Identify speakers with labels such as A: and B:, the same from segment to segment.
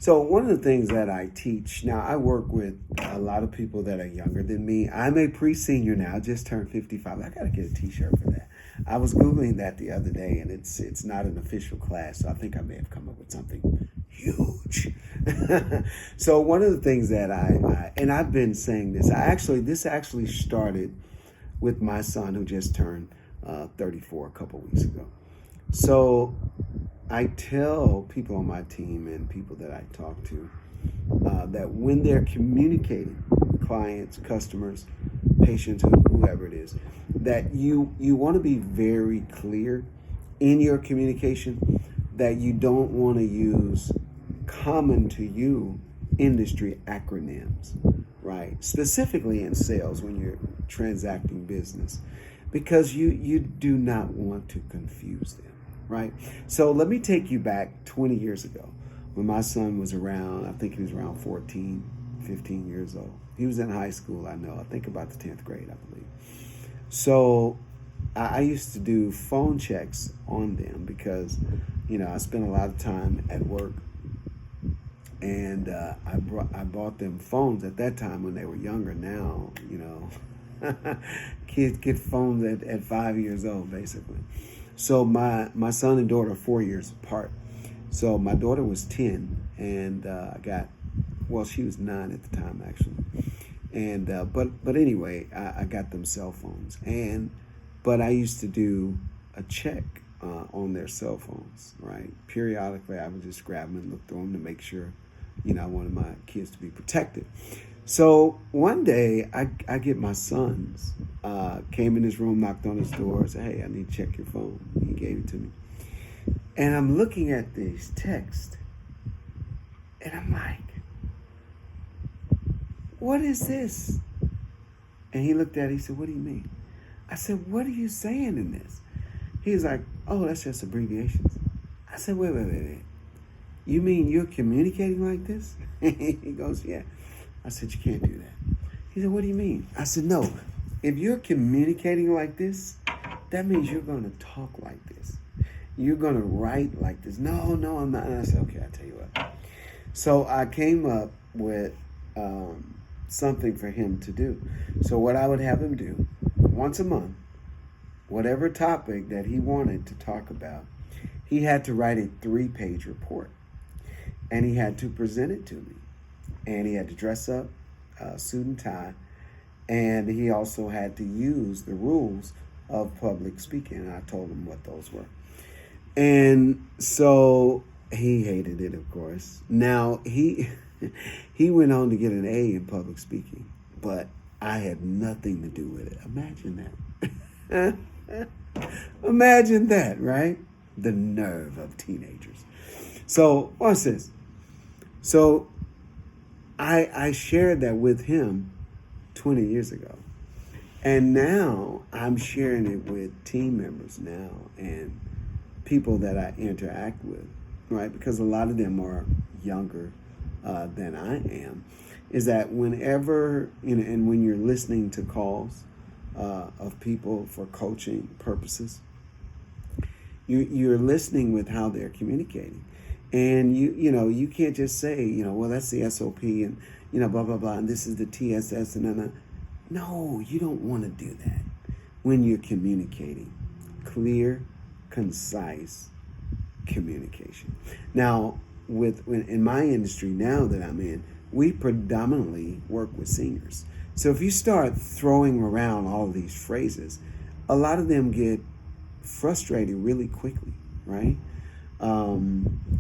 A: So one of the things that I teach now, I work with a lot of people that are younger than me. I'm a pre-senior now, just turned 55. I got to get a T-shirt for that. I was Googling that the other day, and it's not an official class, so I think I may have come up with something huge. So one of the things that and I've been saying this, this actually started with my son who just turned 34 a couple weeks ago. So I tell people on my team and people that I talk to that when they're communicating, clients, customers, patients, whoever it is, that you want to be very clear in your communication, that you don't want to use common to you industry acronyms, right? Specifically in sales when you're transacting business, because you do not want to confuse them, right? So let me take you back 20 years ago when my son was around, I think he was around 14, 15 years old. He was in high school, I know, I think about the 10th grade, I believe. So I used to do phone checks on them because, I spent a lot of time at work, and I bought them phones at that time when they were younger. Now, kids get phones at 5 years old, basically. So my son and daughter are 4 years apart. So my daughter was 10, and she was 9 at the time, actually. And but anyway, I got them cell phones, but I used to do a check on their cell phones, right? Periodically, I would just grab them and look through them to make sure, I wanted my kids to be protected. So one day, I get my sons, came in his room, knocked on his door, said, "Hey, I need to check your phone." He gave it to me. And I'm looking at these texts, and I'm like, "What is this?" And he looked at it, he said, "What do you mean?" I said, "What are you saying in this?" He was like, "Oh, that's just abbreviations." I said, wait. You mean you're communicating like this? He goes, "Yeah." I said, "You can't do that." He said, "What do you mean?" I said, "No, if you're communicating like this, that means you're going to talk like this. You're going to write like this." No, I'm not. And I said, "Okay, I'll tell you what." So I came up with something for him to do. So what I would have him do once a month, whatever topic that he wanted to talk about, he had to write a 3-page report, and he had to present it to me, and he had to dress up, suit and tie, and he also had to use the rules of public speaking, and I told him what those were. And so he hated it, of course. Now, he went on to get an A in public speaking, but I had nothing to do with it. Imagine that. Imagine that, right? The nerve of teenagers. So, watch this. So, I shared that with him 20 years ago. And now I'm sharing it with team members now and people that I interact with, right? Because a lot of them are younger than I am. Is that whenever, and when you're listening to calls of people for coaching purposes, you're listening with how they're communicating. And you can't just say, well, that's the SOP and, blah, blah, blah, and this is the TSS and then. No, you don't want to do that when you're communicating. Clear, concise communication. Now, in my industry now that I'm in, we predominantly work with seniors. So if you start throwing around all of these phrases, a lot of them get frustrated really quickly, right?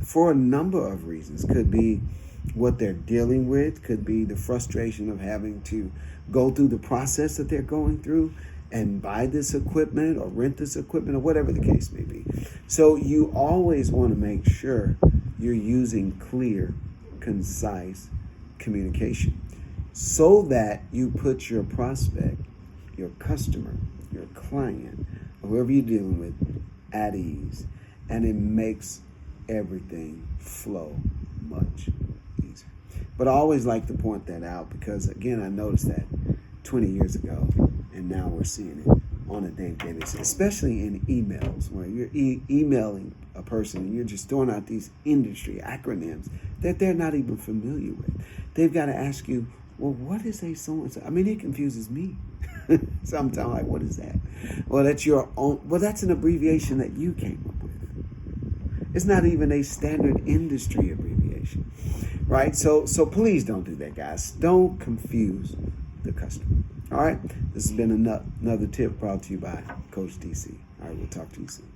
A: For a number of reasons. Could be what they're dealing with, could be the frustration of having to go through the process that they're going through and buy this equipment or rent this equipment or whatever the case may be. So you always want to make sure you're using clear, concise communication so that you put your prospect, your customer, your client, whoever you're dealing with, at ease, and it makes everything flow much easier. But I always like to point that out because, again, I noticed that 20 years ago, and now we're seeing it on a day-to-day basis, especially in emails where you're emailing a a person and you're just throwing out these industry acronyms that they're not even familiar with. They've got to ask you, well, what is a so-and-so? I mean, it confuses me. Sometimes, like, what is that? Well, that's your own. Well, that's an abbreviation that you came up with. It's not even a standard industry abbreviation, right? So please don't do that, guys. Don't confuse the customer. All right. This has been another tip brought to you by Coach DC. All right. We'll talk to you soon.